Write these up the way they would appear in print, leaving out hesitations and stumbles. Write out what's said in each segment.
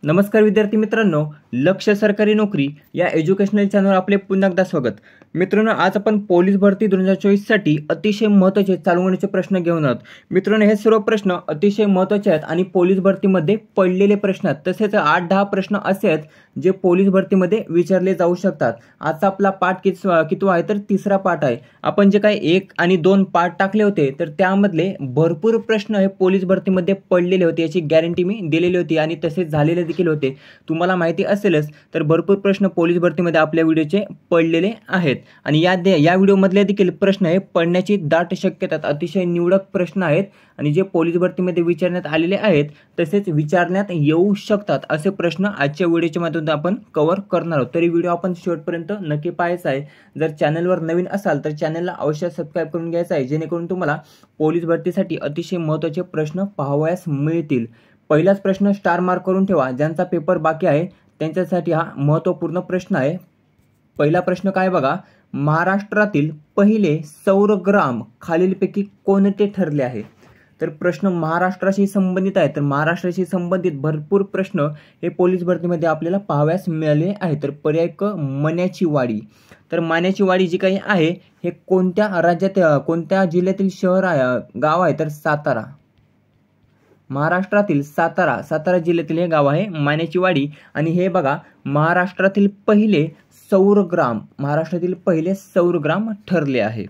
नमस्कार विद्यार्थी मित्रांनो, लक्ष सरकारी नोकरी या एज्युकेशनल चॅनलवर आपले पुन्हा एकदा स्वागत. मित्रांनो, आज आपण पोलीस भरती 2024 साठी अतिशय महत्त्वाचे चालवण्याचे प्रश्न घेऊन आहोत. मित्रांनो, हे सर्व प्रश्न अतिशय महत्त्वाचे आहेत आणि पोलीस भरतीमध्ये पडलेले प्रश्न आहेत. तसेच 8-10 प्रश्न असे आहेत जे पोलीस भरतीमध्ये विचारले जाऊ शकतात. आजचा आपला पाठ कितवा आहे तर तिसरा पाठ आहे. आपण जे काही 1 आणि 2 पाठ टाकले होते तर त्यामधले भरपूर प्रश्न हे पोलीस भरतीमध्ये पडलेले होते, याची गॅरंटी मी दिलेली होती आणि तसेच झालेले देखील होते. तुम्हाला माहिती असेलच तर भरपूर प्रश्न पोलीस भरतीमध्ये आपल्या व्हिडिओचे पडलेले आहेत आणि या व्हिडिओमधले देखील प्रश्न हे पडण्याची दाट शक्यता, अतिशय निवडक प्रश्न आहेत आणि जे पोलीस भरतीमध्ये विचारण्यात आलेले आहेत तसेच विचारण्यात येऊ शकतात असे प्रश्न आजच्या व्हिडिओच्या माध्यमातून आपण कव्हर करणार आहोत. तरी व्हिडिओ आपण शेवटपर्यंत नक्की पाहायचा आहे. जर चॅनलवर नवीन असाल तर चॅनलला अवश्य सबस्क्राईब करून घ्यायचं आहे, जेणेकरून तुम्हाला पोलीस भरतीसाठी अतिशय महत्त्वाचे प्रश्न पाहावयास मिळतील. पहिलाच प्रश्न स्टार मार्क करून ठेवा. ज्यांचा पेपर बाकी आहे त्यांच्यासाठी हा महत्त्वपूर्ण प्रश्न आहे. पहिला प्रश्न काय बघा, महाराष्ट्रातील पहिले सौर ग्राम खालीलपैकी कोणते ठरले आहे? तर प्रश्न महाराष्ट्राशी संबंधित आहे. तर महाराष्ट्राशी संबंधित भरपूर प्रश्न हे पोलीस भरतीमध्ये आपल्याला पाहाव्यास मिळाले आहे. तर पर्याय क, मण्याची वाडी. तर माण्याची वाडी जी काही आहे हे कोणत्या राज्यात, कोणत्या जिल्ह्यातील शहर आहे, गाव आहे? तर सातारा. महाराष्ट्रातील सातारा जिल्ह्यातील हे गाव आहे माण्याची वाडी. आणि हे बघा, महाराष्ट्रातील पहिले सौर ग्राम ठरले आहे.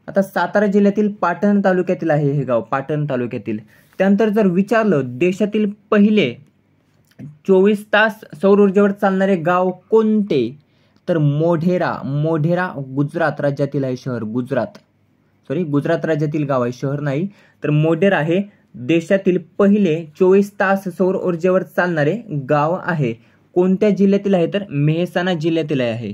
आता सातारा जिल्ह्यातील पाटण तालुक्यातील आहे हे गाव, पाटण तालुक्यातील. त्यानंतर जर विचारलं देशातील पहिले 24 तास सौर ऊर्जेवर चालणारे गाव कोणते? तर मोढेरा गुजरात राज्यातील आहे शहर. गुजरात राज्यातील गाव आहे, शहर नाही. तर मोढेरा हे देशातील पहिले 24 तास सौर ऊर्जेवर चालणारे गाव आहे. कोणत्या जिल्ह्यातील आहे? तर मेहसाणा जिल्ह्यातील आहे.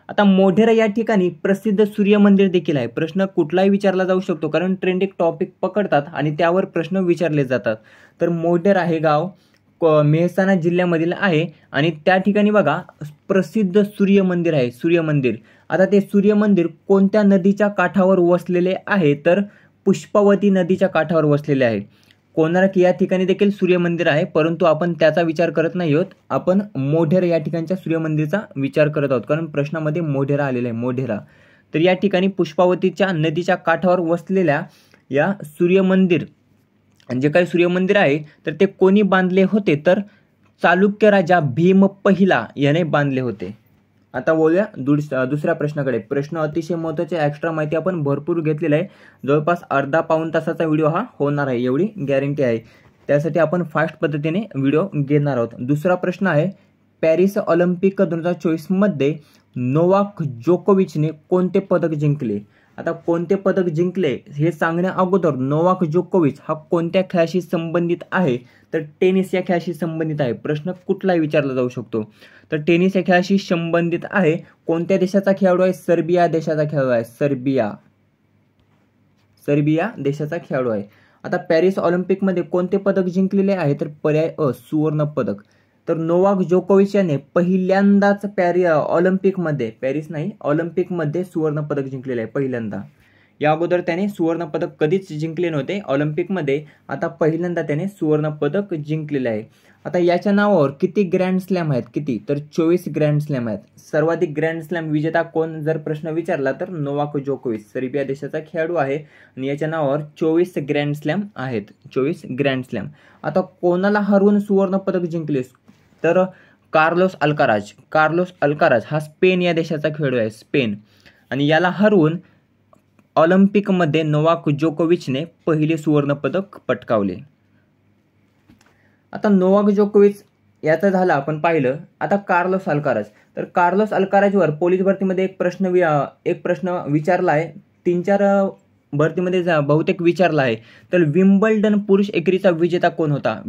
आता मोढेरा या ठिकाणी प्रसिद्ध सूर्य मंदिर देखील आहे. प्रश्न कुठलाही विचारला जाऊ शकतो, कारण ट्रेंडिंग टॉपिक पकडतात आणि त्यावर प्रश्न विचारले जातात. तर मोढेरा हे गाव मेहसाणा जिल्ह्यामधील आहे आणि त्या ठिकाणी बघा प्रसिद्ध सूर्य मंदिर आहे, सूर्य मंदिर. आता ते सूर्य मंदिर कोणत्या नदीच्या काठावर वसलेले आहे? तर पुष्पावती नदीच्या काठावर वसलेले आहे. कोणार्क या ठिकाणी देखील सूर्य मंदिर आहे, परंतु आपण त्याचा विचार करत नाही आहोत. आपण मोढेरा या ठिकाणच्या सूर्य मंदिरचा विचार करत आहोत, कारण प्रश्नामध्ये मोढेरा आलेला आहे, मोढेरा. तर या ठिकाणी पुष्पावतीच्या नदीच्या काठावर वसलेल्या या सूर्य मंदिर, जे काही सूर्य मंदिर आहे तर ते कोणी बांधले होते? तर चालुक्य राजा भीम पहिला याने बांधले होते. आता बोलूया दुसऱ्या प्रश्नाकडे. प्रश्न अतिशय महत्त्वाचे, एक्स्ट्रा माहिती आपण भरपूर घेतलेली आहे. जवळपास अर्धा-पाऊण तासाचा व्हिडिओ हा होणार आहे, एवढी गॅरंटी आहे. त्यासाठी आपण फास्ट पद्धतीने व्हिडिओ घेणार आहोत. दुसरा प्रश्न आहे, पॅरिस ऑलिम्पिक 2024 मध्ये नोवाक जोकोविचने कोणते पदक जिंकले? आता कोणते पदक जिंकले हे सांगण्या अगोदर नोवाक जोकोविच हा कोणत्या खेळाशी संबंधित आहे? तर टेनिस या खेळाशी संबंधित आहे. प्रश्न कुठलाही विचारला जाऊ शकतो. तर टेनिस या खेळाशी संबंधित आहे. कोणत्या देशाचा खेळाडू आहे? सर्बिया देशाचा खेळाडू आहे. सर्बिया देशाचा खेळाडू आहे. आता पॅरिस ऑलिम्पिकमध्ये कोणते पदक जिंकलेले आहे? तर पर्याय अ, सुवर्ण पदक. तर नोवाक जोकोविच याने पहिल्यांदाच ऑलिम्पिकमध्ये सुवर्ण पदक जिंकलेले आहे, पहिल्यांदा. या अगोदर त्याने सुवर्ण पदक कधीच जिंकले नव्हते ऑलिम्पिकमध्ये. आता पहिल्यांदा त्याने सुवर्ण पदक जिंकलेले आहे. आता याच्या नावावर किती ग्रँड स्लॅम आहेत? किती? तर 24 ग्रँड स्लॅम आहेत. सर्वाधिक ग्रँड स्लॅम विजेता कोण जर प्रश्न विचारला तर नोवाक जोकोविच, सर्बिया देशाचा खेळाडू आहे आणि याच्या नावावर 24 ग्रँड स्लॅम आहेत, 24 ग्रँड स्लॅम. आता कोणाला हरवून सुवर्ण पदक जिंकले? तर कार्लोस अल्काराज हा स्पेन या देशाचा खेळाडू आहे, स्पेन. आणि याला हरवून ऑलिम्पिकमध्ये नोवाक जोकोविचने पहिले सुवर्ण पदक पटकावले. आता नोवाक जोकोविच याचं झालं, आपण पाहिलं. आता कार्लोस अल्काराजवर पोलीस भरतीमध्ये एक प्रश्न विचारला आहे. 3-4 भरतीमध्ये बहुतेक विचारला आहे. तर विम्बल्डन पुरुष एकेरीचा विजेता कोण होता?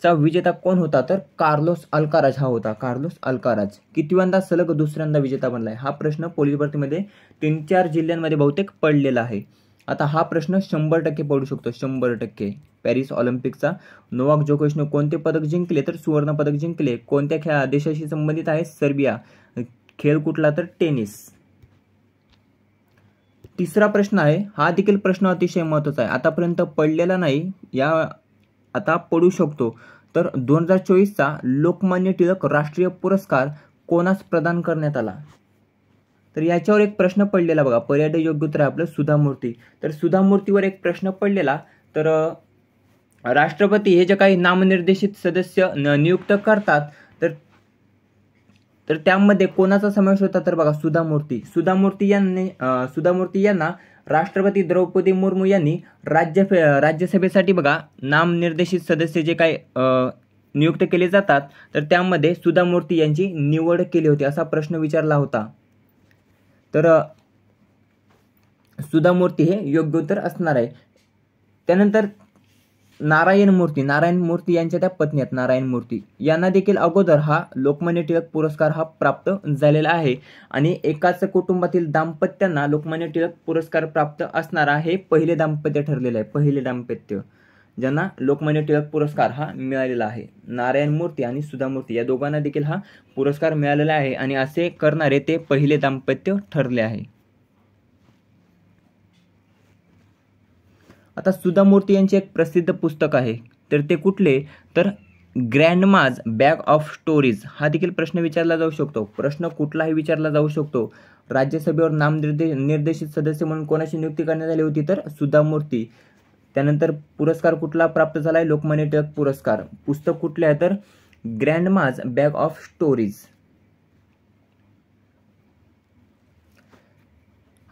विजेता कोण होता? तर कार्लोस अल्काराज हा होता, कार्लोस अल्काराज. कितव्यांदा सलग दुसऱ्यांदा विजेता बनलाय? हा प्रश्न पोलीस भरतीमध्ये 3-4 जिल्ह्यांमध्ये बहुतेक पडलेला आहे. आता हा प्रश्न 100% पडू शकतो, 100%. पॅरिस ऑलिम्पिकचा नोवाक जोकोविचने कोणते पदक जिंकले? तर सुवर्ण पदक जिंकले. कोणत्या देशाशी संबंधित आहे? सर्बिया. खेळ कुठला? तर टेनिस. तिसरा प्रश्न आहे, हा देखील प्रश्न अतिशय महत्त्वाचा आहे, आतापर्यंत पडलेला नाही, आता पडू शकतो. तर 2024चा लोकमान्य टिळक राष्ट्रीय पुरस्कार कोणास प्रदान करण्यात आला? तर याच्यावर एक प्रश्न पडलेला बघा, पर्याय योग्य उत्तर आहे आपलं सुधा मूर्ती. तर सुधा मूर्तीवर एक प्रश्न पडलेला. तर राष्ट्रपती हे जे काही नामनिर्देशित सदस्य नियुक्त करतात तर त्यामध्ये कोणाचा समावेश होता? तर बघा सुधा मूर्ती. सुधा मूर्ती यांना राष्ट्रपती द्रौपदी मुर्मू यांनी राज्यसभेसाठी बघा नामनिर्देशित सदस्य जे काही नियुक्त केले जातात तर त्यामध्ये सुधा मूर्ती यांची निवड केली होती, असा प्रश्न विचारला होता. तर सुधा मूर्ती हे योग्य उत्तर असणार आहे. त्यानंतर नारायण मूर्ती यांच्या त्या पत्नी आहेत नारायण मूर्ती, यांना देखील अगोदर हा लोकमान्य टिळक पुरस्कार हा प्राप्त झालेला आहे. आणि एकाच कुटुंबातील दाम्पत्यांना लोकमान्य टिळक पुरस्कार प्राप्त असणारा हे पहिले दाम्पत्य ठरलेलं आहे. पहिले दाम्पत्य ज्यांना लोकमान्य टिळक पुरस्कार हा मिळालेला आहे. नारायण मूर्ती आणि सुधा मूर्ती या दोघांना देखील हा पुरस्कार मिळालेला आहे आणि असे करणारे ते पहिले दाम्पत्य ठरले आहे. आता सुधा मूर्ती यांचे एक प्रसिद्ध पुस्तक आहे, तर ते कुठले? तर ग्रँडमाज बॅग ऑफ स्टोरीज हा देखील प्रश्न विचारला जाऊ शकतो. प्रश्न कुठलाही विचारला जाऊ शकतो. राज्यसभेवर नामनिर्देशित सदस्य म्हणून कोणाची नियुक्ती करण्यात आली होती? तर सुधा मूर्ती. त्यानंतर पुरस्कार कुठला प्राप्त झाला आहे? लोकमान्य टिळक पुरस्कार. पुस्तक कुठले आहे? तर ग्रँडमाज बॅग ऑफ स्टोरीज.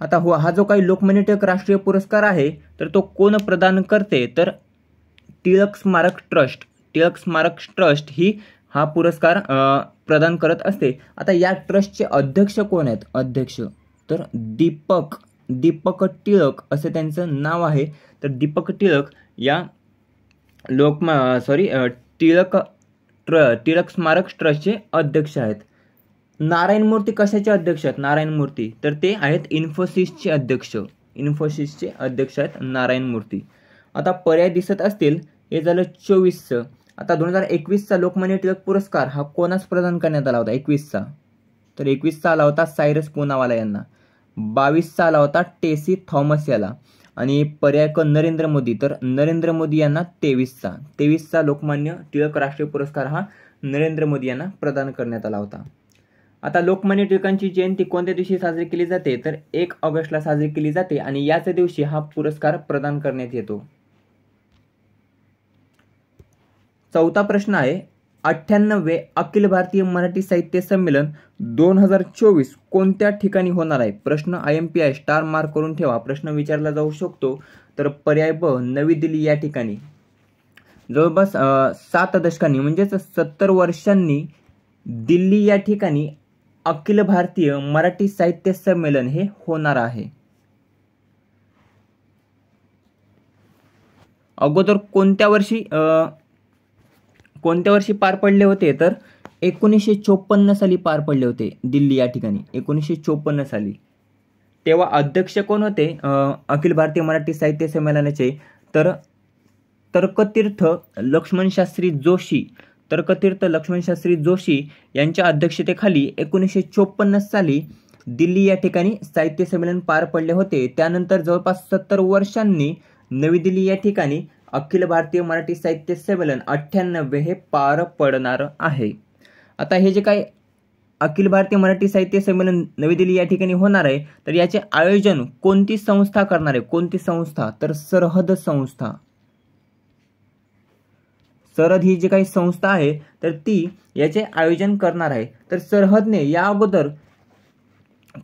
आता हा जो काही लोकमान्य टिळक राष्ट्रीय पुरस्कार आहे तर तो कोण प्रदान करते? तर टिळक स्मारक ट्रस्ट ही हा पुरस्कार प्रदान करत असते. आता या ट्रस्टचे अध्यक्ष कोण आहेत? अध्यक्ष तर दीपक टिळक असे त्यांचं नाव आहे. तर दीपक टिळक या टिळक स्मारक ट्रस्टचे अध्यक्ष आहेत. नारायण मूर्ती कशाचे अध्यक्ष आहेत? नारायण मूर्ती तर ते आहेत इन्फोसिसचे अध्यक्ष. इन्फोसिसचे अध्यक्ष आहेत नारायण मूर्ती. आता पर्याय दिसत असतील. हे झालं 24चं. आता 2021चा लोकमान्य टिळक पुरस्कार हा कोणास प्रदान करण्यात आला होता? 21चा. तर 21चा आला होता सायरस पूनावाला यांना. 22चा आला होता टेसी थॉमस याला. आणि पर्याय क नरेंद्र मोदी. तर नरेंद्र मोदी यांना 23चा लोकमान्य टिळक राष्ट्रीय पुरस्कार हा नरेंद्र मोदी यांना प्रदान करण्यात आला होता. आता लोकमान्य टिळकांची जयंती कोणत्या दिवशी साजरी केली जाते? तर 1 ऑगस्टला साजरी केली जाते आणि याच दिवशी हा पुरस्कार प्रदान करण्यात येतो. 4था प्रश्न आहे 98वे अखिल भारतीय मराठी साहित्य संमेलन 2024 कोणत्या ठिकाणी होणार आहे? प्रश्न IMP आहे, स्टार मार्क करून ठेवा. प्रश्न विचारला जाऊ शकतो. तर पर्याय ब नवी दिल्ली या ठिकाणी. जवळपास 7 दशकांनी म्हणजेच 70 वर्षांनी दिल्ली या ठिकाणी अखिल भारतीय मराठी साहित्य संमेलन हे होणार आहे. अगोदर कोणत्या वर्षी पार पडले होते? तर 1954 साली पार पडले होते दिल्ली या ठिकाणी. 1954 साली. तेव्हा अध्यक्ष कोण होते अखिल भारतीय मराठी साहित्य संमेलनाचे? तर तर्कतीर्थ लक्ष्मण शास्त्री जोशी यांच्या अध्यक्षतेखाली 1954 साली दिल्ली या ठिकाणी साहित्य संमेलन पार पडले होते. त्यानंतर जवळपास 70 वर्षांनी नवी दिल्ली या ठिकाणी अखिल भारतीय मराठी साहित्य संमेलन 98 हे पार पडणार आहे. आता हे जे काही अखिल भारतीय मराठी साहित्य संमेलन नवी दिल्ली या ठिकाणी होणार आहे तर याचे आयोजन कोणती संस्था करणार आहे? कोणती संस्था? तर सरहद संस्था. सरहद ही जी काही संस्था आहे तर ती याचे आयोजन करणार आहे. तर सरहदने या अगोदर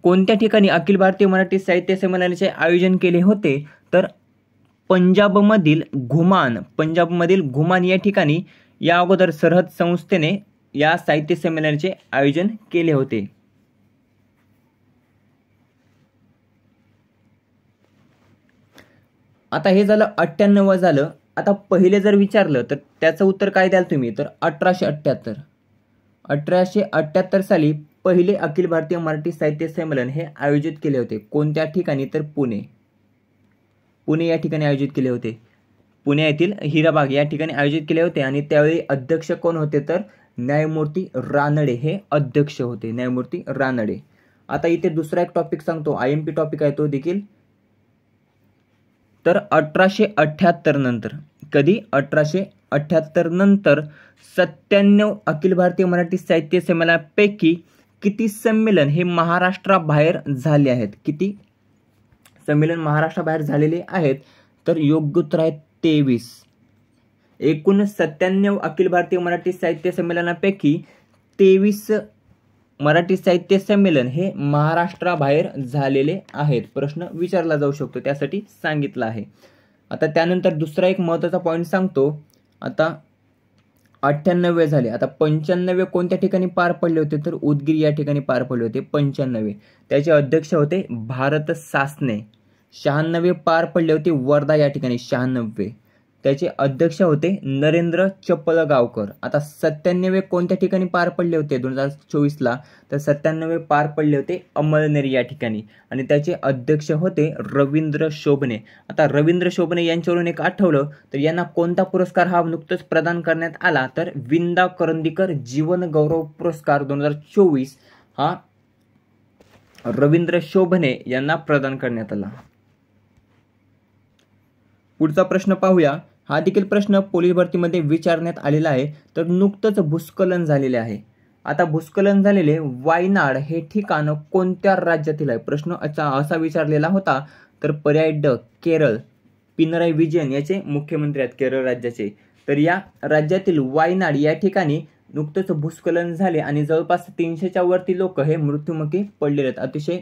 कोणत्या ठिकाणी अखिल भारतीय मराठी साहित्य संमेलनाचे आयोजन केले होते? तर पंजाबमधील घुमान या ठिकाणी या अगोदर सरहद संस्थेने या साहित्य संमेलनाचे आयोजन केले होते. आता हे झालं 98 झालं. आता पहिले जर विचारलं तर त्याचं उत्तर काय द्याल तुम्ही? तर 1878 साली पहिले अखिल भारतीय मराठी साहित्य संमेलन हे आयोजित केले होते. कोणत्या ठिकाणी? तर पुणे या ठिकाणी आयोजित केले होते. पुणे येथील हिराबाग या ठिकाणी आयोजित केले होते आणि त्यावेळी अध्यक्ष कोण होते? तर न्यायमूर्ती रानडे हे अध्यक्ष होते. न्यायमूर्ती रानडे. आता इथे दुसरा एक टॉपिक सांगतो, IMP टॉपिक आहे तो देखील. तर 1878 नंतर कधी? 1978 नंतर 97 अखिल भारतीय मराठी साहित्य संमेलनापैकी किती संमेलन हे महाराष्ट्राबाहेर झाले आहेत? किती संमेलन महाराष्ट्राबाहेर झालेले आहेत? तर योग्य उत्तर आहे 23. एकूण 97 अखिल भारतीय मराठी साहित्य संमेलनापैकी 23 मराठी साहित्य संमेलन हे महाराष्ट्राबाहेर झालेले आहेत. प्रश्न विचारला जाऊ शकतो, त्यासाठी सांगितलं आहे. आता त्यानंतर दुसरा एक महत्त्वाचा पॉईंट सांगतो. आता 98 झाले. आता 95 कोणत्या ठिकाणी पार पडले होते? तर उदगीर या ठिकाणी पार पडले होते 95. त्याचे अध्यक्ष होते भारत सासने. 96 पार पडले होते वर्धा या ठिकाणी 96. त्याचे अध्यक्ष होते नरेंद्र चपळगावकर. आता 97 कोणत्या ठिकाणी पार पडले होते 2024ला? तर 97 पार पडले होते अमळनेर या ठिकाणी आणि त्याचे अध्यक्ष होते रवींद्र शोभणे. आता रवींद्र शोभणे यांच्यावरून एक आठवलं तर यांना कोणता पुरस्कार हा नुकताच प्रदान करण्यात आला? तर विंदा करंदीकर जीवन गौरव पुरस्कार 2024 हा रवींद्र शोभणे यांना प्रदान करण्यात आला. पुढचा प्रश्न पाहूया. हा देखील प्रश्न पोलीस भरतीमध्ये विचारण्यात आलेला आहे. तर नुकतंच भूस्खलन झालेले आहे. आता भूस्खलन झालेले वायनाड हे ठिकाण कोणत्या राज्यातील आहे? प्रश्न असा विचारलेला होता. तर पर्याय ड केरळ. पिनराई विजयन याचे मुख्यमंत्री आहेत केरळ राज्याचे. तर या राज्यातील वायनाड या ठिकाणी नुकतंच भूस्खलन झाले आणि जवळपास 300च्या वरती लोक हे मृत्युमुखी पडलेले आहेत. अतिशय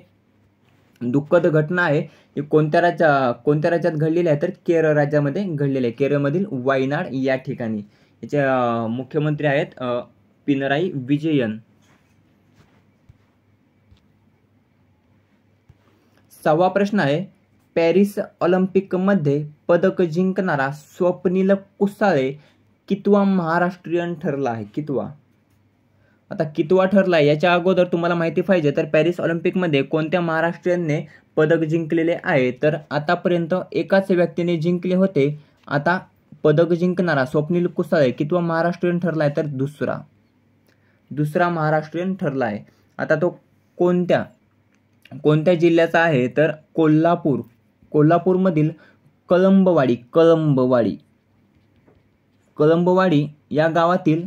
दुःखद घटना आहे. ही कोणत्या राज्यात घडलेली आहे? तर केरळ राज्यामध्ये घडलेली आहे. केरळमधील वायनाड या ठिकाणी. याचे मुख्यमंत्री आहेत पिनराई विजयन. 6वा प्रश्न आहे. पॅरिस ऑलिम्पिकमध्ये पदक जिंकणारा स्वप्नील कुसाळे कितवा महाराष्ट्रीयन ठरला आहे? कितवा? आता कितवा ठरला याच्या अगोदर तुम्हाला माहिती पाहिजे तर पॅरिस ऑलिम्पिकमध्ये कोणत्या महाराष्ट्रीयनने पदक जिंकलेले आहे? तर आतापर्यंत एकाच व्यक्तीने जिंकले होते. आता पदक जिंकणारा स्वप्नील कुसाळे कितवा महाराष्ट्रीयन ठरला आहे? तर दुसरा महाराष्ट्रीयन ठरला आहे. आता तो कोणत्या जिल्ह्याचा आहे? तर कोल्हापूरमधील कळंबवाडी या गावातील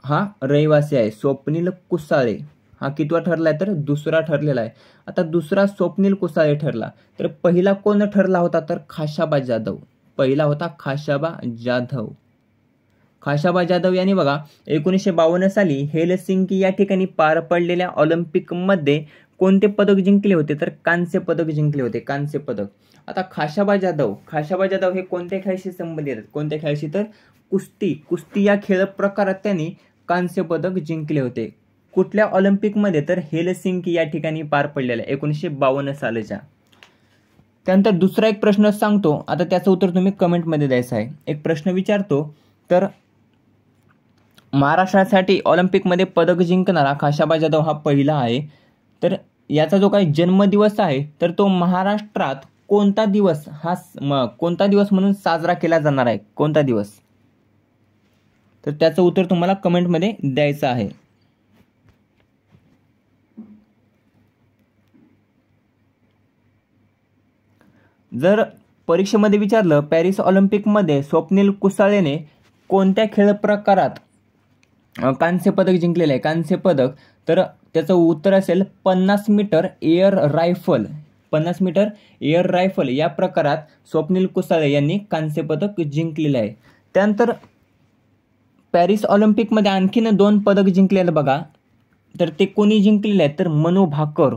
हा रहिवासी आहे स्वप्नील कुसाळे. हा कितवा ठरलाय? तर दुसरा ठरलेला आहे. आता दुसरा स्वप्नील कुसाळे ठरला. तर पहिला कोण ठरला होता? तर खाशाबा जाधव. पहिला होता खाशाबा जाधव यांनी बघा 1952 साली हेलसिंकी या ठिकाणी पार पडलेल्या ऑलिम्पिकमध्ये कोणते पदक जिंकले होते? तर कांस्य पदक जिंकले होते. कांस्य पदक. आता खाशाबा जाधव हे कोणत्या खेळाशी संबंधित आहेत? कोणत्या खेळाशी? तर कुस्ती या खेळ प्रकारात त्यांनी कांस्य पदक जिंकले होते. कुठल्या ऑलिम्पिकमध्ये? तर हेलसिंकी या ठिकाणी पार पडलेल्या 1952 सालच्या. त्यानंतर दुसरा एक प्रश्न सांगतो. आता त्याचं उत्तर तुम्ही कमेंटमध्ये द्यायचं आहे. एक प्रश्न विचारतो. तर महाराष्ट्रासाठी ऑलिम्पिकमध्ये पदक जिंकणारा खाशाबा जाधव हा पहिला आहे. तर याचा जो काही जन्मदिवस आहे तर तो महाराष्ट्रात कोणता दिवस म्हणून साजरा केला जाणार आहे? कोणता दिवस? तर त्याचं उत्तर तुम्हाला कमेंटमध्ये द्यायचं आहे. जर परीक्षेमध्ये विचारलं पॅरिस ऑलिम्पिकमध्ये स्वप्नील कुसाळेने कोणत्या खेळ प्रकारात कांस्य पदक जिंकलेले आहे? कांस्य पदक. तर त्याचं उत्तर असेल 50 metre air rifle. 50 metre air rifle या प्रकारात स्वप्नील कुसाळे यांनी कांस्य पदक जिंकलेले आहे. त्यानंतर पॅरिस ऑलिम्पिकमध्ये आणखीन 2 पदक जिंकलेले बघा. तर ते कोणी जिंकलेले आहेत? तर मनू भाकर.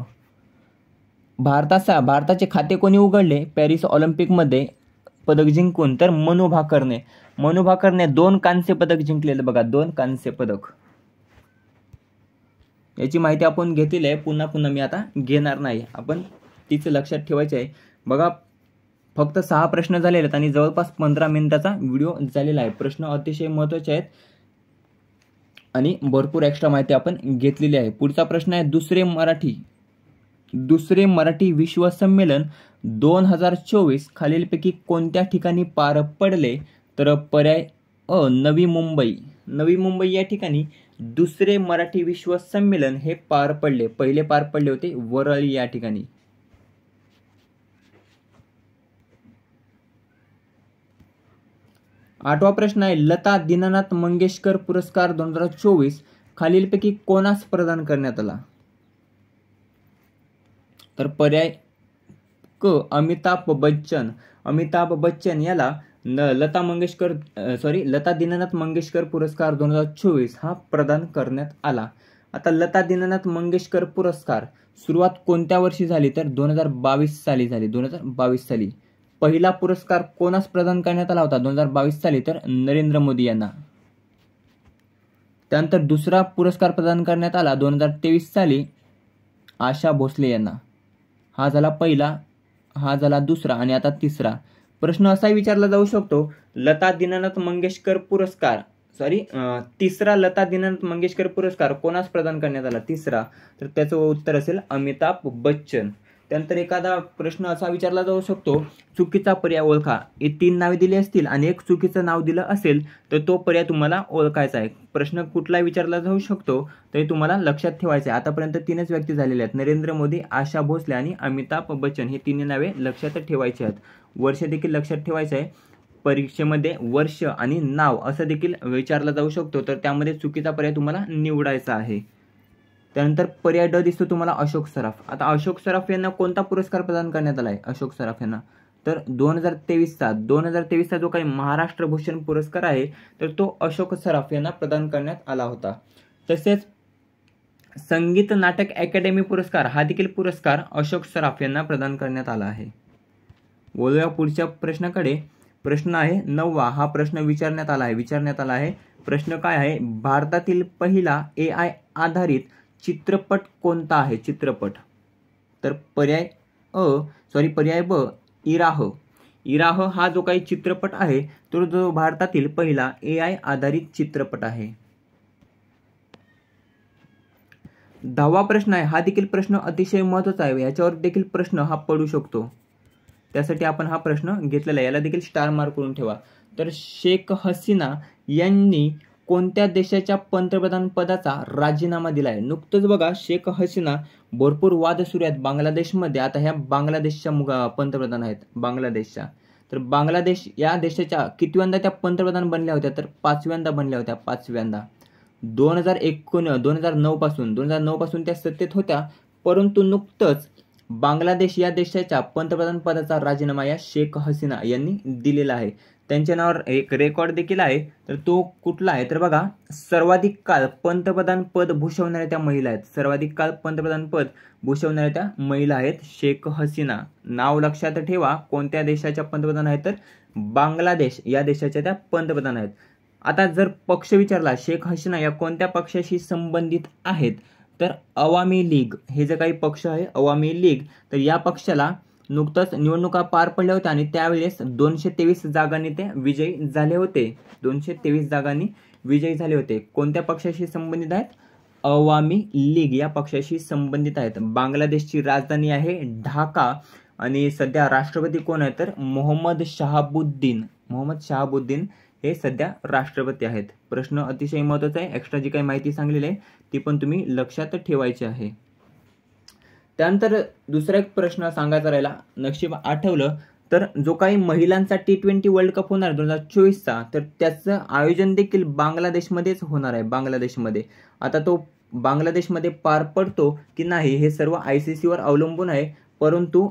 भारताचे खाते कोणी उघडले पॅरिस ऑलिम्पिकमध्ये पदक जिंकून? तर मनू भाकरने 2 कांस्य पदक जिंकलेले बघा. 2 कांस्य पदक. याची माहिती आपण घेतलेली आहे. पुन्हा मी आता घेणार नाही. आपण तीच लक्षात ठेवायची आहे. बघा फक्त 6 प्रश्न झालेले आहेत आणि जवळपास 15 मिनिटाचा व्हिडिओ झालेला आहे. प्रश्न अतिशय महत्त्वाचे आहेत आणि भरपूर एक्स्ट्रा माहिती आपण घेतलेली आहे. पुढचा प्रश्न आहे दुसरे मराठी विश्व संमेलन 2024 खालीलपैकी कोणत्या ठिकाणी पार पडले? तर पर्याय अ नवी मुंबई या ठिकाणी दुसरे मराठी विश्व संमेलन हे पार पडले. पहिले पार पडले होते वरळी या ठिकाणी. 8वा प्रश्न आहे, लता दीनानाथ मंगेशकर पुरस्कार 2024 खालीलपैकी कोणास प्रदान करण्यात आला? तर पर्याय क अमिताभ बच्चन. अमिताभ बच्चन याला लता दीनानाथ मंगेशकर पुरस्कार 2024 हा प्रदान करण्यात आला. आता लता दीनानाथ मंगेशकर पुरस्कार सुरुवात कोणत्या वर्षी झाली? तर 2022 साली झाली. 2022 साली. पहिला पुरस्कार कोणास प्रदान करण्यात आला होता 2022 साली? तर नरेंद्र मोदी यांना. त्यानंतर दुसरा पुरस्कार प्रदान करण्यात आला 2023 साली आशा भोसले यांना. हा झाला पहिला, हा झाला दुसरा आणि आता तिसरा. प्रश्न असा विचारला जाऊ शकतो, लता दीनानाथ मंगेशकर पुरस्कार तिसरा लता दीनानाथ मंगेशकर पुरस्कार कोणास प्रदान करण्यात आला? तिसरा. तर त्याचं उत्तर असेल अमिताभ बच्चन. त्यानंतर एखादा प्रश्न असा विचारला जाऊ शकतो, चुकीचा पर्याय ओळखा. हे 3 नावे दिली असतील आणि एक चुकीचं नाव दिलं असेल तर तो पर्याय तुम्हाला ओळखायचा आहे. प्रश्न कुठला विचारला जाऊ शकतो तरी तुम्हाला लक्षात ठेवायचं आहे. आतापर्यंत 3च व्यक्ती झालेले आहेत, नरेंद्र मोदी, आशा भोसले आणि अमिताभ बच्चन. हे 3 नावे लक्षात ठेवायची आहेत. वर्ष देखील लक्षात ठेवायचं आहे. परीक्षेमध्ये वर्ष आणि नाव असं देखील विचारला जाऊ शकतो, तर त्यामध्ये चुकीचा पर्याय तुम्हाला निवडायचा आहे. त्यानंतर पर्याय ड दिसतो तुम्हाला अशोक सराफ. आता अशोक सराफ यांना कोणता पुरस्कार प्रदान करण्यात आला आहे? अशोक सराफ यांना तर 2023चा जो काही महाराष्ट्र भूषण पुरस्कार आहे तर तो अशोक सराफ यांना प्रदान करण्यात आला होता. तसेच संगीत नाटक अकॅडमी पुरस्कार हा देखील पुरस्कार अशोक सराफ यांना प्रदान करण्यात आला आहे. बोलूया पुढच्या प्रश्नाकडे. प्रश्न आहे 9वा. हा प्रश्न विचारण्यात आला आहे. प्रश्न काय आहे? भारतातील पहिला AI आधारित चित्रपट कोणता आहे? चित्रपट. तर पर्याय ब इराह. इराह हा जो काही चित्रपट आहे तो जो भारतातील पहिला AI आधारित चित्रपट आहे. 10वा प्रश्न आहे. हा देखील प्रश्न अतिशय महत्त्वाचा आहे. याच्यावर देखील प्रश्न हा पडू शकतो. त्यासाठी आपण हा प्रश्न घेतलेला आहे. याला देखील स्टार मार्क करून ठेवा. तर शेख हसीना यांनी कोणत्या देशाच्या पंतप्रधान पदाचा राजीनामा दिला आहे? नुकतंच बघा शेख हसीना भरपूर वाद सुरू आहेत बांगलादेशमध्ये. आता ह्या बांगलादेशच्या पंतप्रधान आहेत बांगलादेशच्या. तर बांगलादेश या देशाच्या कितव्यांदा त्या पंतप्रधान बनल्या होत्या? तर 5व्यांदा बनल्या होत्या. 5व्यांदा. 2009 पासून त्या सत्तेत होत्या, परंतु नुकतंच बांगलादेश या देशाच्या पंतप्रधान पदाचा राजीनामा या शेख हसीना यांनी दिलेला आहे. त्यांच्या नावावर एक रेकॉर्ड देखील आहे. तर तो कुठला आहे? तर बघा, सर्वाधिक काळ पंतप्रधान पद भूषवणाऱ्या त्या महिला आहेत. सर्वाधिक काळ पंतप्रधान पद भूषवणाऱ्या त्या महिला आहेत शेख हसीना. नाव लक्षात ठेवा. कोणत्या देशाच्या पंतप्रधान आहेत? तर बांगलादेश या देशाच्या त्या पंतप्रधान आहेत. आता जर पक्ष विचारला शेख हसीना या कोणत्या पक्षाशी संबंधित आहेत? तर अवामी लीग हे जे काही पक्ष आहे अवामी लीग, तर या पक्षाला नुकतंच निवडणुका पार पडल्या होत्या आणि त्यावेळेस 223 जागांनी ते विजयी झाले होते. 223 जागांनी विजयी झाले होते. कोणत्या पक्षाशी संबंधित आहेत? अवामी लीग या पक्षाशी संबंधित आहेत. बांगलादेशची राजधानी आहे ढाका आणि सध्या राष्ट्रपती कोण आहे? तर मोहम्मद शहाबुद्दीन हे सध्या राष्ट्रपती आहेत. प्रश्न अतिशय महत्त्वाचा आहे. एक्स्ट्रा जी काही माहिती सांगलेली आहे ती पण तुम्ही लक्षात ठेवायची आहे. त्यानंतर दुसरा एक प्रश्न सांगायचा राहिला, नशीब आठवलं. तर जो काही महिलांचा T20 वर्ल्ड कप होणार 2024चा, तर त्याचं आयोजन देखील बांगलादेशमध्येच होणार आहे. बांगलादेशमध्ये. आता तो बांगलादेशमध्ये पार पडतो की नाही हे सर्व ICC वर अवलंबून आहे, परंतु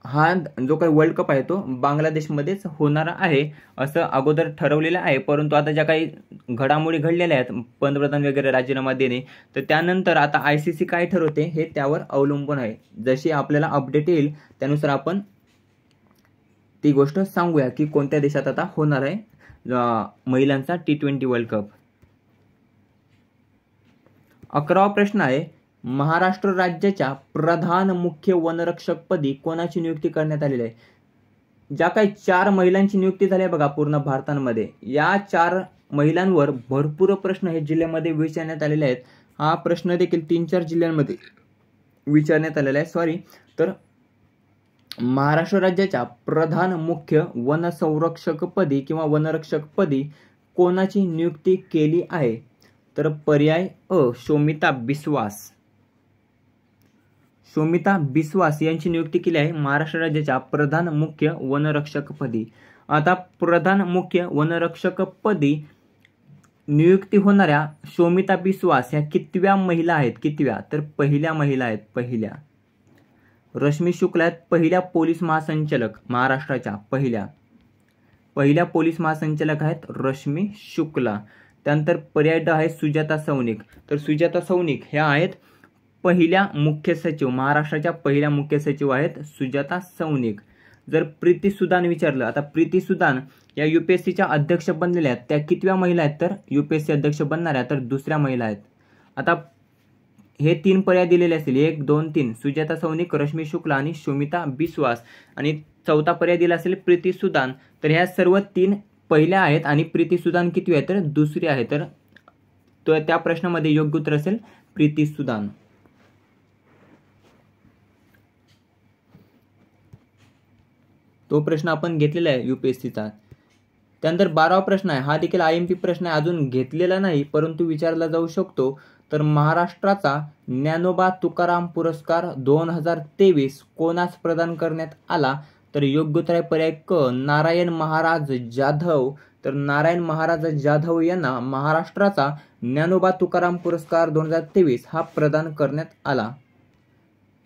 हा जो काही वर्ल्ड कप आहे तो बांगलादेशमध्येच होणार आहे असं अगोदर ठरवलेलं आहे. परंतु आता ज्या काही घडामोडी घडलेल्या आहेत, पंतप्रधान वगैरे राजीनामा देणे, तर त्यानंतर आता ICC काय ठरवते हे त्यावर अवलंबून आहे. जशी आपल्याला अपडेट येईल त्यानुसार आपण ती गोष्ट सांगूया की कोणत्या देशात आता होणार आहे महिलांचा T20 वर्ल्ड कप. 11वा प्रश्न आहे, महाराष्ट्र राज्याच्या प्रधान मुख्य वनरक्षकपदी कोणाची नियुक्ती करण्यात आलेली आहे? ज्या काही 4 महिलांची नियुक्ती झाली आहे बघा पूर्ण भारतामध्ये, या 4 महिलांवर भरपूर प्रश्न हे जिल्ह्यामध्ये विचारण्यात आलेले आहेत. हा प्रश्न देखील 3-4 जिल्ह्यांमध्ये विचारण्यात आलेला आहे. तर महाराष्ट्र राज्याच्या प्रधान मुख्य वनसंरक्षकपदी किंवा वनरक्षकपदी कोणाची नियुक्ती केली आहे? तर पर्याय अ शोमिता बिस्वास यांची नियुक्ती केली आहे महाराष्ट्र राज्याच्या प्रधान मुख्य वनरक्षकपदी. आता प्रधान मुख्य वनरक्षक पदी नियुक्ती होणाऱ्या शोमिता बिस्वास ह्या कितव्या महिला आहेत? कितव्या? तर पहिल्या महिला आहेत, पहिल्या. रश्मी शुक्ला आहेत पहिल्या पोलीस महासंचालक महाराष्ट्राच्या, पहिल्या पोलीस महासंचालक आहेत रश्मी शुक्ला. त्यानंतर पर्याय ड आहे सुजाता सौनिक. तर सुजाता सौनिक ह्या आहेत पहिल्या मुख्य सचिव, महाराष्ट्राच्या पहिल्या मुख्य सचिव आहेत सुजाता सौनिक. जर प्रीती सुदान विचारलं, आता प्रीती सुदान या UPSCच्या अध्यक्ष बनलेल्या आहेत, त्या कितव्या महिला आहेत? तर UPSC अध्यक्ष बनणाऱ्या तर दुसऱ्या महिला आहेत. आता हे 3 पर्याय दिलेले असतील, 1, 2, 3, सुजाता सौनिक, रश्मी शुक्ला आणि शोमिता बिस्वास, आणि चौथा पर्याय दिला असेल प्रीती सुदान. तर ह्या सर्व 3 पहिल्या आहेत आणि प्रीती सुदान कितवी आहे? तर दुसरी आहे. तर त्या प्रश्नामध्ये योग्य उत्तर असेल प्रीती सुदान. तो प्रश्न आपण घेतलेला आहे UPSCचा. त्यानंतर 12वा प्रश्न आहे, हा देखील IMP प्रश्न आहे, अजून घेतलेला नाही परंतु विचारला जाऊ शकतो. तर महाराष्ट्राचा ज्ञानोबा तुकाराम पुरस्कार 2023 कोणास प्रदान करण्यात आला? तर योग्य उत्तर आहे पर्याय क, नारायण महाराज जाधव. तर नारायण महाराज जाधव यांना महाराष्ट्राचा ज्ञानोबा तुकाराम पुरस्कार 2023 हा प्रदान करण्यात आला.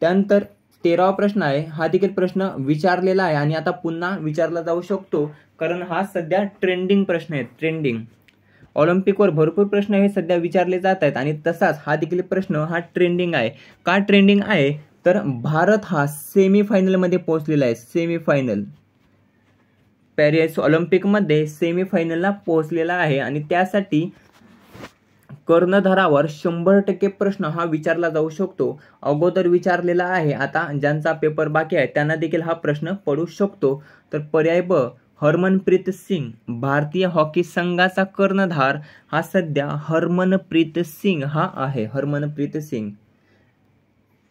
त्यानंतर 13वा प्रश्न आहे, हा देखील प्रश्न विचारलेला आहे आणि आता पुन्हा विचारला जाऊ शकतो कारण हा सध्या ट्रेंडिंग प्रश्न आहे. ट्रेंडिंग ऑलिम्पिकवर भरपूर प्रश्न हे सध्या विचारले जात आहेत आणि तसाच हा देखील प्रश्न हा ट्रेंडिंग आहे. का ट्रेंडिंग आहे? तर भारत हा सेमीफायनलमध्ये पोहोचलेला आहे. सेमीफायनल पॅरिस ऑलिम्पिकमध्ये सेमीफायनलला पोहोचलेला आहे आणि त्यासाठी कर्णधारावर 100% प्रश्न हा विचारला जाऊ शकतो. अगोदर विचारलेला आहे, आता ज्यांचा पेपर बाकी आहे त्यांना देखील हा प्रश्न पडू शकतो. तर पर्याय ब, हरमनप्रीत सिंग, भारतीय हॉकी संघाचा कर्णधार हा सध्या हरमनप्रीत सिंग हा आहे. हरमनप्रीत सिंग.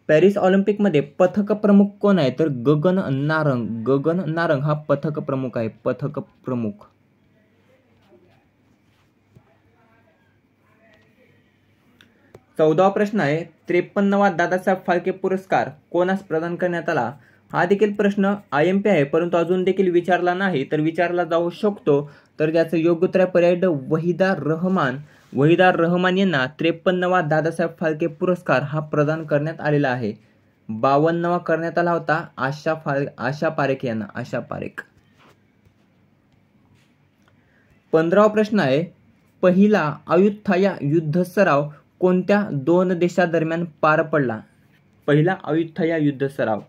पॅरिस ऑलिम्पिकमध्ये पथक प्रमुख कोण आहे? तर गगन नारंग. गगन नारंग हा पथक प्रमुख आहे. पथक प्रमुख. चौदावा प्रश्न आहे, 53वा दादासाहेब फाळके पुरस्कार कोणास प्रदान करण्यात आला? हा देखील प्रश्न IMP आहे परंतु अजून देखील विचारला नाही तर विचारला जाऊ शकतो. तर त्याचं योग्य उत्तर पर्याय ड, वहिदा रहमान. वहिदा रहमान यांना 53वा दादासाहेब फाळके पुरस्कार हा प्रदान करण्यात आलेला आहे. 52वा करण्यात आला होता आशा पारेख यांना. आशा पारेख. 15वा प्रश्न आहे, पहिला अयुत्थाया युद्ध सराव कोणत्या 2 देशांदरम्यान पार पडला? पहिला अयुत्थाया युद्ध सराव.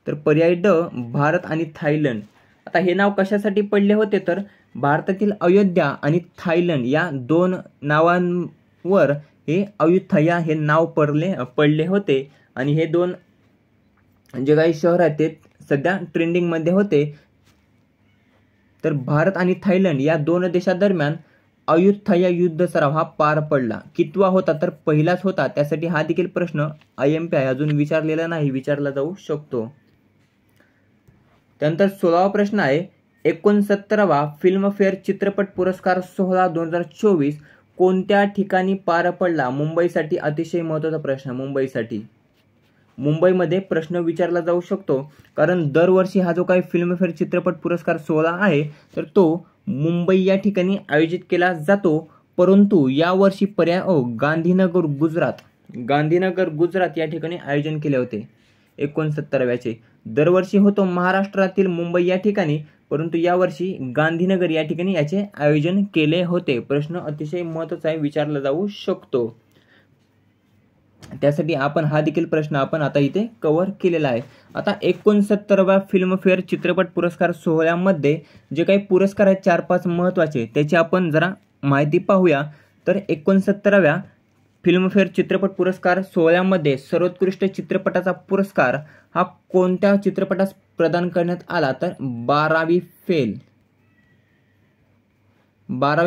तर पर्याय ड, भारत आणि थायलंड. आता हे नाव कशासाठी पडले होते? तर भारतातील अयोध्या आणि थायलंड या 2 नावांवर हे अयुत्थाया हे नाव पडले होते आणि हे 2 जे काही शहर आहेत ते सध्या ट्रेंडिंग मध्ये होते. तर भारत आणि थायलंड या 2 देशांदरम्यान अयुत्थाया युद्ध सराव हा पार पडला. कितवा होता? तर पहिलाच होता. त्यासाठी हा देखील प्रश्न IMP आहे, अजून विचारलेला नाही, विचारला जाऊ शकतो. त्यानंतर 16वा प्रश्न आहे, 69वा फिल्मफेअर चित्रपट पुरस्कार सोहळा 2024 कोणत्या ठिकाणी पार पडला? मुंबईसाठी अतिशय महत्त्वाचा प्रश्न. मुंबईसाठी. मुंबईमध्ये प्रश्न विचारला जाऊ शकतो कारण दरवर्षी हा जो काही फिल्मफेअर चित्रपट पुरस्कार सोहळा आहे तर तो मुंबई या ठिकाणी आयोजित केला जातो. परंतु यावर्षी पर्याय गांधीनगर गुजरात या ठिकाणी आयोजन केले होते 69व्याचे. दरवर्षी होतो महाराष्ट्रातील मुंबई या ठिकाणी परंतु यावर्षी गांधीनगर या ठिकाणी याचे आयोजन केले होते. प्रश्न अतिशय महत्त्वाचा आहे, विचारला जाऊ शकतो. त्यासाठी आपण हा देखील प्रश्न आपण आता इथे कव्हर केलेला आहे. आता 69व्या फिल्मफेअर चित्रपट पुरस्कार सोहळ्यामध्ये जे काही पुरस्कार आहेत 4-5 महत्त्वाचे त्याची आपण जरा माहिती पाहूया. तर 69व्या फिल्मफेअर चित्रपट पुरस्कार सोहळ्यामध्ये सर्वोत्कृष्ट चित्रपटाचा पुरस्कार हा कोणत्या चित्रपटास प्रदान करण्यात आला? तर 12वी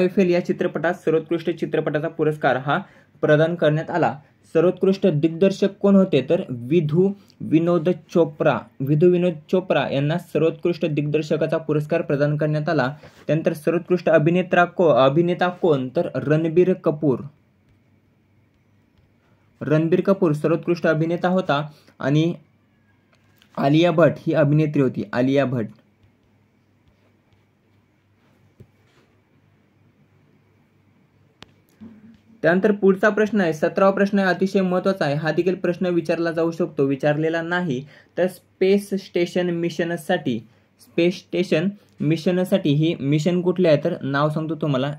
फेल या चित्रपटास सर्वोत्कृष्ट चित्रपटाचा पुरस्कार हा प्रदान करण्यात आला. सर्वोत्कृष्ट दिग्दर्शक कोण होते? तर विधू विनोद चोप्रा यांना सर्वोत्कृष्ट दिग्दर्शकाचा पुरस्कार प्रदान करण्यात आला. त्यानंतर सर्वोत्कृष्ट अभिनेता कोण? तर रणबीर कपूर सर्वोत्कृष्ट अभिनेता होता आणि आलिया भट ही अभिनेत्री होती, आलिया भट. त्यानंतर पुढचा प्रश्न आहे, 17वा प्रश्न आहे, अतिशय महत्त्वाचा आहे. हा देखील प्रश्न विचारला जाऊ शकतो, विचारलेला नाही. तर स्पेस स्टेशन मिशनसाठी ही मिशन कुठले आहे, तर नाव सांगतो तुम्हाला.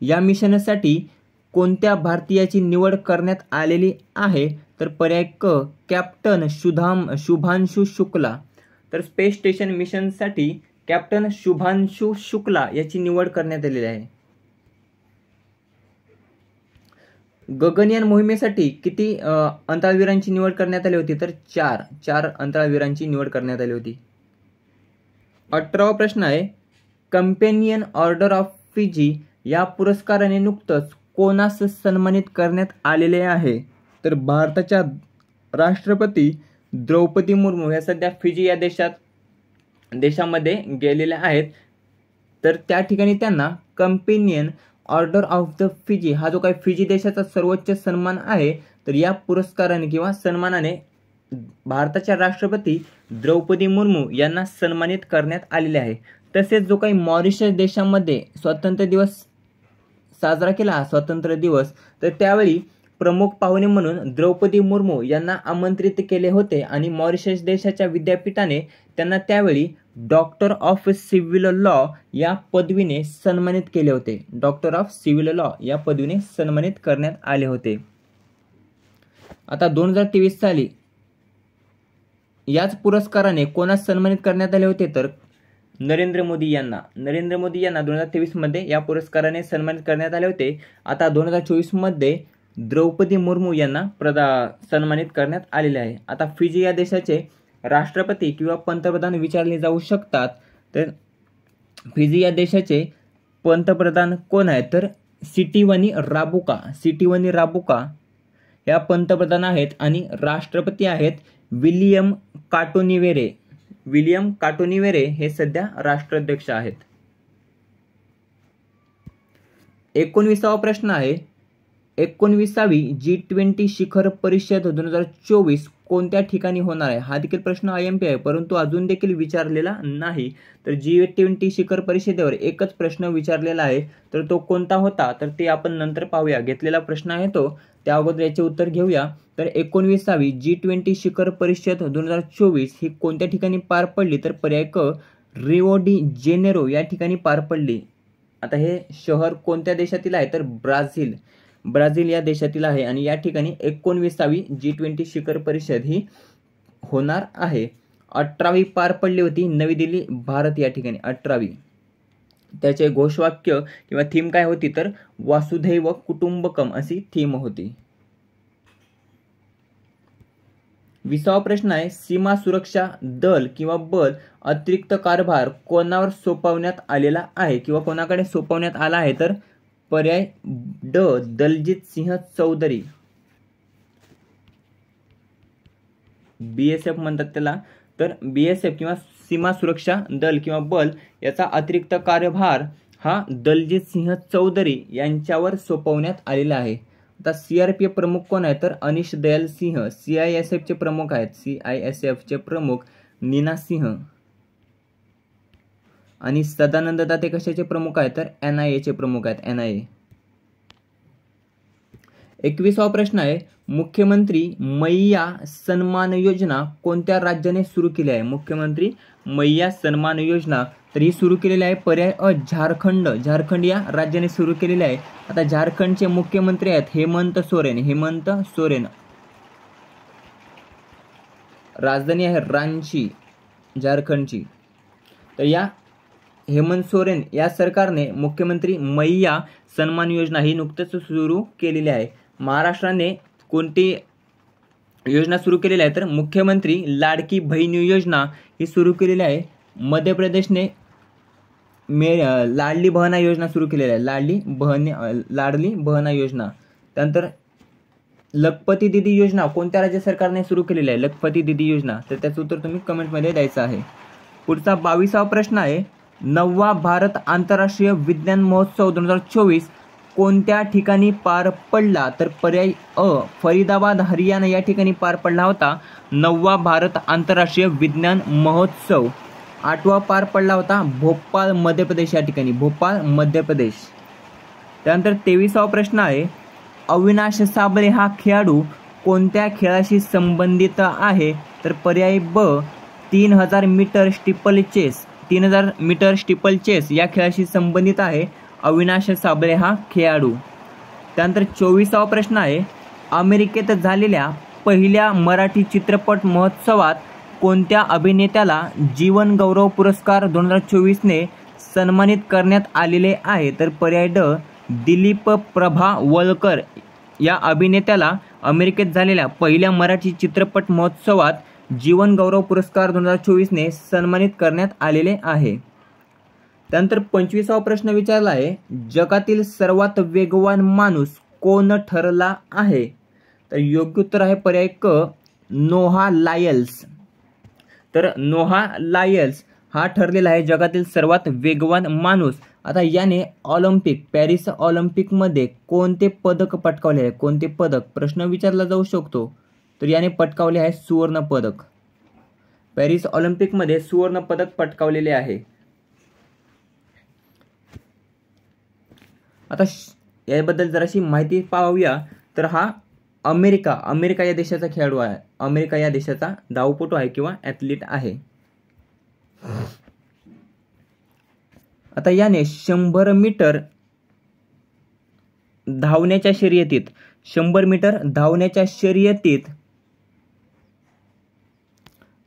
या मिशनसाठी कोणत्या भारतीयाची निवड करण्यात आलेली आहे, तर पर्याय क कॅप्टन शुभांशु शुक्ला. तर स्पेस स्टेशन मिशनसाठी कॅप्टन शुभांशु शुक्ला याची निवड करण्यात आलेली आहे. गगनयान मोहिमेसाठी किती अंतराळवीरांची निवड करण्यात आली होती, तर 4 अंतराळवीरांची निवड करण्यात आली होती. 18वा प्रश्न आहे, कंपेनियन ऑर्डर ऑफ फिजी या पुरस्काराने नुकतंच कोणास सन्मानित करण्यात आलेले आहे, तर भारताच्या राष्ट्रपती द्रौपदी मुर्मू या सध्या फिजी या देशामध्ये गेलेल्या आहेत. तर त्या ठिकाणी त्यांना companion order of the Fiji हा जो काही फिजी देशाचा सर्वोच्च सन्मान आहे, तर या पुरस्काराने किंवा सन्मानाने भारताच्या राष्ट्रपती द्रौपदी मुर्मू यांना सन्मानित करण्यात आलेले आहे. तसेच जो काही मॉरिशस देशामध्ये स्वातंत्र्य दिवस साजरा केला, स्वातंत्र्य दिवस, तर त्यावेळी प्रमुख पाहुणे म्हणून द्रौपदी मुर्मू यांना आमंत्रित केले होते आणि मॉरिशस देशाच्या विद्यापीठाने त्यांना त्यावेळी डॉक्टर ऑफ सिव्हिल लॉ या पदवीने सन्मानित केले होते. डॉक्टर ऑफ सिव्हिल लॉ या पदवीने सन्मानित करण्यात आले होते. आता 2023 साली याच पुरस्काराने कोणास सन्मानित करण्यात आले होते, तर नरेंद्र मोदी यांना 2023 मध्ये या पुरस्काराने सन्मानित करण्यात आले होते. आता 2024 मध्ये द्रौपदी मुर्मू यांना सन्मानित करण्यात आलेले आहे. आता फिजी या देशाचे राष्ट्रपती किंवा पंतप्रधान विचारले जाऊ शकतात. तर फिजी या देशाचे पंतप्रधान कोण आहेत, तर सिटिवनी राबुका या पंतप्रधान आहेत आणि राष्ट्रपती आहेत विलियम काटोनिवेरे हे सध्या राष्ट्राध्यक्ष आहेत. 19वा प्रश्न आहे, 19वी G20 शिखर परिषद 2024 कोणत्या ठिकाणी होणार आहे. हा देखील प्रश्न IMP आहे, परंतु अजून देखील विचारलेला नाही. तर G20 शिखर परिषदेवर एकच प्रश्न विचारलेला आहे, तर तो कोणता होता, तर ते आपण नंतर पाहूया. घेतलेला प्रश्न आहे तो, त्या अगोदर याचे उत्तर घेऊया. तर 19वी G20 शिखर परिषद 2024 ही कोणत्या ठिकाणी पार पडली, तर पर्याय क रिओ डी जेनेरो या ठिकाणी पार पडली. आता हे शहर कोणत्या देशातील आहे, तर ब्राझील या देशातील आहे आणि या ठिकाणी 19वी G20 शिखर परिषद ही होणार आहे. 18वी पार पडली होती नवी दिल्ली, भारत या ठिकाणी 18वी. त्याचे घोषवाक्य किंवा थीम काय होती, तर वासुधैव कुटुंबकम अशी थीम होती. 20वा प्रश्न आहे, सीमा सुरक्षा दल किंवा बल अतिरिक्त कारभार कोणावर सोपवण्यात आलेला आहे किंवा कोणाकडे सोपवण्यात आला आहे, तर पर्याय ड दलजीत सिंह चौधरी. BSF म्हणतात त्याला. तर BSF किंवा सीमा सुरक्षा दल किंवा बल याचा अतिरिक्त कार्यभार हा दलजीत सिंह चौधरी यांच्यावर सोपवण्यात आलेला आहे. आता CRPF प्रमुख कोण आहे, तर अनिश दयाल सिंह. CISF चे प्रमुख आहेत, CISF चे प्रमुख नीना सिंह. आणि सदानंद दाते कशाचे प्रमुख आहेत, तर NIA चे प्रमुख आहेत, NIA. 21वा प्रश्न आहे, मुख्यमंत्री मैया सन्मान योजना कोणत्या राज्याने सुरू केली आहे. मुख्यमंत्री मैया सन्मान योजना तर ही सुरू केलेली आहे पर्याय अ झारखंड या राज्याने सुरू केलेली आहे. आता झारखंडचे मुख्यमंत्री आहेत हेमंत सोरेन. राजधानी आहे रांची झारखंडची. तर या हेमंत सोरेन या सरकारने मुख्यमंत्री मैया सन्मान योजना ही नुकतीच सुरू केलेली आहे. महाराष्ट्राने कोणती योजना सुरू केलेली आहे, तर मुख्यमंत्री लाडकी बहीण योजना ही सुरू केलेली आहे. मध्य प्रदेशने लाडली बहना योजना सुरू केलेली आहे, लाडली बहना योजना. त्यानंतर लखपती दीदी योजना कोणत्या राज्य सरकारने सुरू केलेली आहे, लखपती दीदी योजना. तर त्याचं उत्तर तुम्ही कमेंटमध्ये द्यायचं आहे. पुढचा 22वा प्रश्न आहे, 9वा भारत आंतरराष्ट्रीय विज्ञान महोत्सव 2024 कोणत्या ठिकाणी पार पडला? तर पर्याय अ फरीदाबाद हरियाणा या ठिकाणी पार पडला होता 9वा भारत आंतरराष्ट्रीय विज्ञान महोत्सव. 8वा पार पडला होता भोपाळ मध्य प्रदेश या ठिकाणी, भोपाळ मध्य प्रदेश. त्यानंतर 23वा प्रश्न आहे, अविनाश साबळे हा खेळाडू कोणत्या खेळाशी संबंधित आहे? तर पर्याय ब 3000 metre steeplechase, 3000 metre steeplechase या खेळाशी संबंधित आहे अविनाश साबळे हा खेळाडू. त्यानंतर 24वा प्रश्न आहे, अमेरिकेत झालेल्या पहिल्या मराठी चित्रपट महोत्सवात कोणत्या अभिनेत्याला जीवन गौरव पुरस्कार 2024ने सन्मानित करण्यात आलेले आहे? तर पर्याय ड दिलीप प्रभावळकर या अभिनेत्याला अमेरिकेत झालेल्या पहिल्या मराठी चित्रपट महोत्सवात जीवन गौरव पुरस्कार 2024ने सन्मानित करण्यात आलेले आहे. त्यानंतर 25वा प्रश्न विचारला आहे, जगातील सर्वात वेगवान माणूस कोण ठरला आहे? तर योग्य उत्तर आहे पर्याय क नोहा लायल्स. तर नोहा लायल्स हा ठरलेला आहे जगातील सर्वात वेगवान माणूस. आता याने ऑलिम्पिक, पॅरिस ऑलिम्पिकमध्ये कोणते पदक पटकावले आहे? कोणते पदक प्रश्न विचारला जाऊ शकतो. तर याने पटकावले आहे सुवर्ण पदक. पॅरिस ऑलिम्पिकमध्ये सुवर्ण पदक पटकावलेले आहे. आता याबद्दल जराशी माहिती पाहूया. तर हा अमेरिका या देशाचा खेळाडू आहे. अमेरिका या देशाचा धावपटू आहे किंवा ॲथलीट आहे. आता याने 100 मीटर धावण्याच्या शर्यतीत 100 मीटर धावण्याच्या शर्यतीत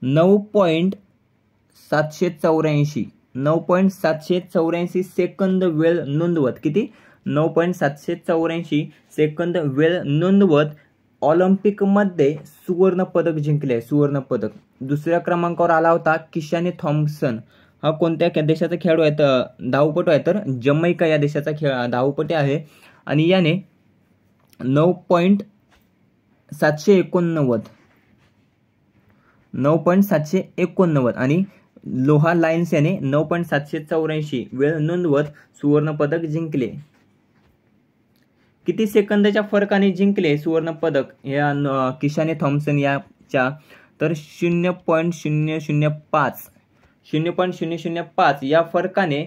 9.784 सेकंद वेळ नोंदवत. किती? 9.784 सेकंद वेळ नोंदवत ऑलिम्पिकमध्ये सुवर्ण पदक जिंकले. सुवर्ण पदक. दुसऱ्या क्रमांकावर आला होता किशाने थॉम्पसन. हा कोणत्या देशाचा खेळाडू आहे? धावपटू आहे. तर जमैका या देशाचा धावपटू आहे. आणि याने 9.789 आणि लोहा लायन्स याने 9.784 वेळ नोंदवत सुवर्ण पदक जिंकले. किती सेकंदाच्या फरकाने जिंकले सुवर्ण पदक या किशाने थॉम्पसन याच्या? तर 0.005 या फरकाने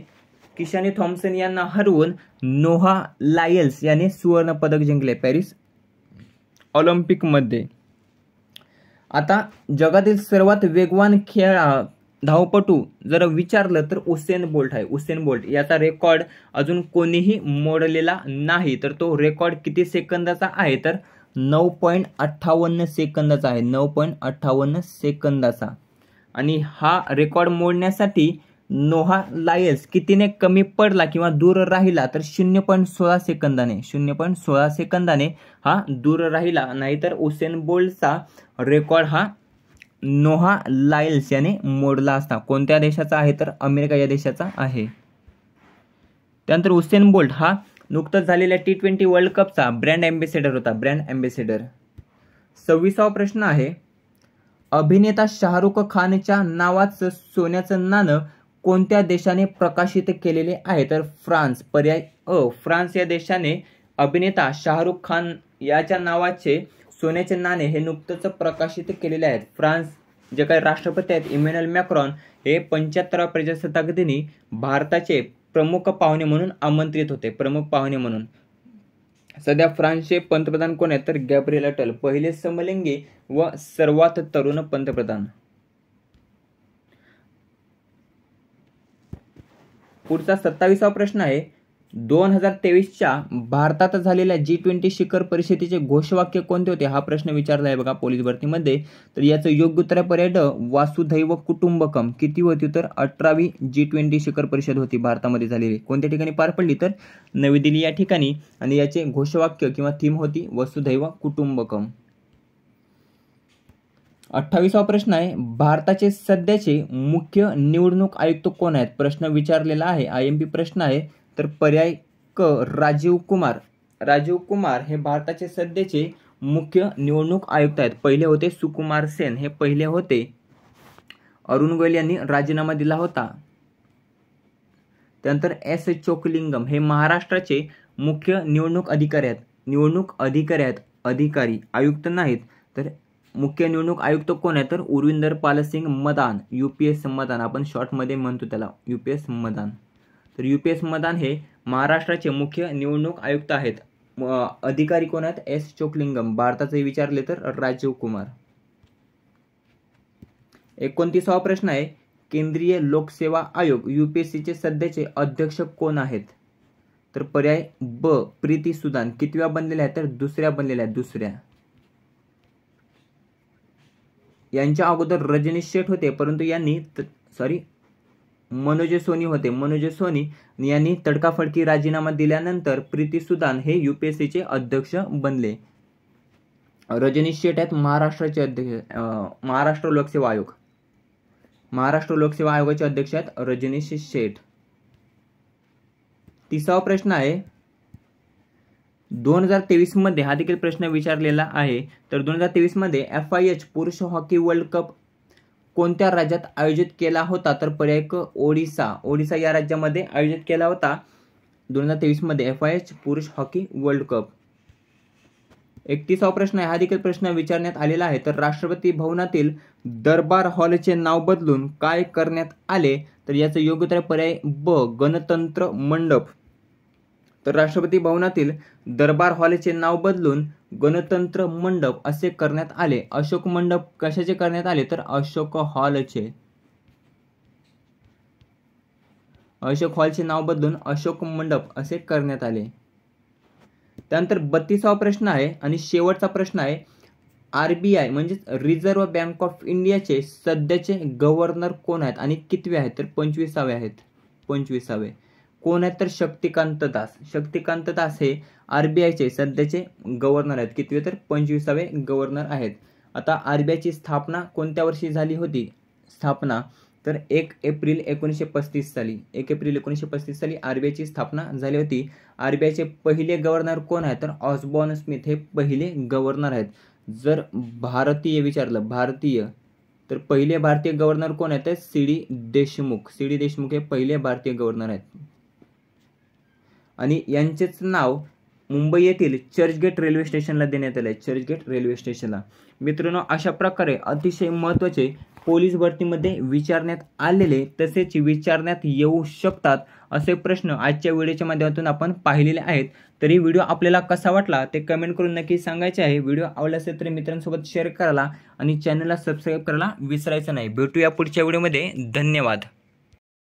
किशाने थॉम्पसन यांना हरवून नोहा लायल्स याने सुवर्ण पदक जिंकले पॅरिस ऑलिम्पिकमध्ये. आता जगातील सर्वात वेगवान धावपटू जर विचारलं तर उसेन बोल्ट आहे. उसेन बोल्ट याचा रेकॉर्ड अजून कोणीही मोडलेला नाही. तर तो रेकॉर्ड किती सेकंदाचा आहे? तर 9.58 सेकंदाचा आहे. 9.58 सेकंदाचा. आणि हा रेकॉर्ड मोडण्यासाठी नोहा लायल्स कितीने कमी पडला किंवा दूर राहिला? तर 0.16 सेकंदाने हा दूर राहिला. नाहीतर उसेन बोल्टचा रेकॉर्ड हा नोहा लायल्स याने मोडला असता. कोणत्या देशाचा आहे? तर अमेरिका या देशाचा आहे. त्यानंतर उसेन बोल्ट हा नुकताच झालेल्या T20 वर्ल्ड कपचा ब्रँड अँबॅसेडर होता. Brand ambassador. 26वा प्रश्न आहे, अभिनेता शाहरुख खानच्या नावाचं सोन्याचं नाणं कोणत्या देशाने प्रकाशित केलेले आहे? तर फ्रान्स. पर्याय अ फ्रान्स या देशाने अभिनेता शाहरुख खान याच्या नावाचे सोन्याचे नाणे हे नुकतंच प्रकाशित केलेले आहेत. फ्रान्स जे काही राष्ट्रपती आहेत इमॅन्युएल मॅक्रॉन हे 75व्या प्रजासत्ताक दिनी भारताचे प्रमुख पाहुणे म्हणून आमंत्रित होते. प्रमुख पाहुणे म्हणून. सध्या फ्रान्सचे पंतप्रधान कोण आहेत? तर गॅब्रिएल अटल. पहिले समलिंगी व सर्वात तरुण पंतप्रधान. पुढचा 27वा प्रश्न आहे, 2023च्या भारतात झालेल्या G20 शिखर परिषदेचे घोषवाक्य कोणते होते? हा प्रश्न विचारला आहे बघा पोलीस भरतीमध्ये. तर याचं योग्य उत्तर आहे पर्याय ड वासुधैव कुटुंबकम. किती होती? तर 18वी G20 शिखर परिषद होती भारतामध्ये झालेली. कोणत्या ठिकाणी पार पडली? तर नवी दिल्ली या ठिकाणी. आणि याचे घोषवाक्य किंवा थीम होती वसुधैव कुटुंबकम. 28वा प्रश्न आहे, भारताचे सध्याचे मुख्य निवडणूक आयुक्त कोण आहेत? प्रश्न विचारलेला आहे. IMP प्रश्न आहे. तर पर्याय क राजीव कुमार. राजीव कुमार हे भारताचे सध्याचे मुख्य निवडणूक आयुक्त आहेत. पहिले होते सुकुमार सेन. हे पहिले होते. अरुण गोयल यांनी राजीनामा दिला होता. त्यानंतर एस चोकलिंगम हे महाराष्ट्राचे मुख्य निवडणूक अधिकारी आहेत, अधिकारी आयुक्त नाहीत. तर मुख्य निवडणूक आयुक्त कोण आहे तर उरविंदर पालसिंग मदान, UPS मदान, आपण शॉर्टमध्ये म्हणतो त्याला UPS मदान. तर UPS मदान हे महाराष्ट्राचे मुख्य निवडणूक आयुक्त आहेत. अधिकारी कोण आहेत एस चोकलिंगम. भारताचे विचारले तर राजीव कुमार. 29वा प्रश्न आहे केंद्रीय लोकसेवा आयोग UPSCचे सध्याचे अध्यक्ष कोण आहेत तर पर्याय ब प्रीती सुदान. कितव्या बनलेल्या आहेत तर दुसऱ्या बनलेल्या आहेत, दुसऱ्या. यांच्या अगोदर रजनीश शेठ होते, परंतु यांनी मनोज सोनी होते. मनोज सोनी यांनी तडकाफडकी राजीनामा दिल्यानंतर प्रीती सुदान हे UPSCचे अध्यक्ष बनले. रजनीश शेठ आहेत महाराष्ट्राचे अध्यक्ष, महाराष्ट्र लोकसेवा आयोगाचे अध्यक्ष आहेत रजनीश शेठ. 30वा प्रश्न आहे 2023 मध्ये, हा देखील प्रश्न विचारलेला आहे. तर 2023 मध्ये FIH पुरुष हॉकी वर्ल्ड कप कोणत्या राज्यात आयोजित केला होता तर पर्याय क ओडिसा या राज्यामध्ये आयोजित केला होता 2023 मध्ये FIH पुरुष हॉकी वर्ल्ड कप. 31वा प्रश्न आहे, हा देखील प्रश्न विचारण्यात आलेला आहे. तर राष्ट्रपती भवनातील दरबार हॉलचे नाव बदलून काय करण्यात आले तर याचं योग्य उत्तर पर्याय ब गणतंत्र मंडप. तर राष्ट्रपती भवनातील दरबार हॉलचे नाव बदलून गणतंत्र मंडप असे करण्यात आले. अशोक मंडप कशाचे करण्यात आले तर अशोक हॉलचे नाव बदलून अशोक मंडप असे करण्यात आले. त्यानंतर 32वा प्रश्न आहे आणि शेवटचा प्रश्न आहे RBI म्हणजेच रिझर्व्ह बँक ऑफ इंडियाचे सध्याचे गव्हर्नर कोण आहेत आणि कितवे आहेत तर 25वे आहेत. 25वे कोण आहेत तर शक्तिकांत दास हे RBIचे सध्याचे गव्हर्नर आहेत. कितवे तर 25वे गव्हर्नर आहेत. आता RBIची स्थापना कोणत्या वर्षी झाली होती स्थापना तर 1 एप्रिल 1935 साली. 1 एप्रिल 1935 साली RBIची स्थापना झाली होती. RBIचे पहिले गव्हर्नर कोण आहेत तर ऑस्बॉर्न स्मिथ हे पहिले गव्हर्नर आहेत. जर भारतीय विचारलं तर पहिले भारतीय गव्हर्नर कोण आहेत तर CD देशमुख हे पहिले भारतीय गव्हर्नर आहेत. आणि यांचेच नाव मुंबई येथील चर्चगेट रेल्वे स्टेशनला देण्यात आले. चर्चगेट रेल्वे स्टेशनला. मित्रांनो, अशा प्रकारे अतिशय महत्त्वाचे पोलीस भरतीमध्ये विचारण्यात आलेले तसेच विचारण्यात येऊ शकतात असे प्रश्न आजच्या व्हिडिओच्या माध्यमातून आपण पाहिलेले आहेत. तरी व्हिडिओ आपल्याला कसा वाटला ते कमेंट करून नक्की सांगायचे आहे. व्हिडिओ आवडला असेल तर मित्रांसोबत शेअर करायला आणि चॅनलला सबस्क्राईब करायला विसरायचं नाही. भेटूया पुढच्या व्हिडिओमध्ये. धन्यवाद.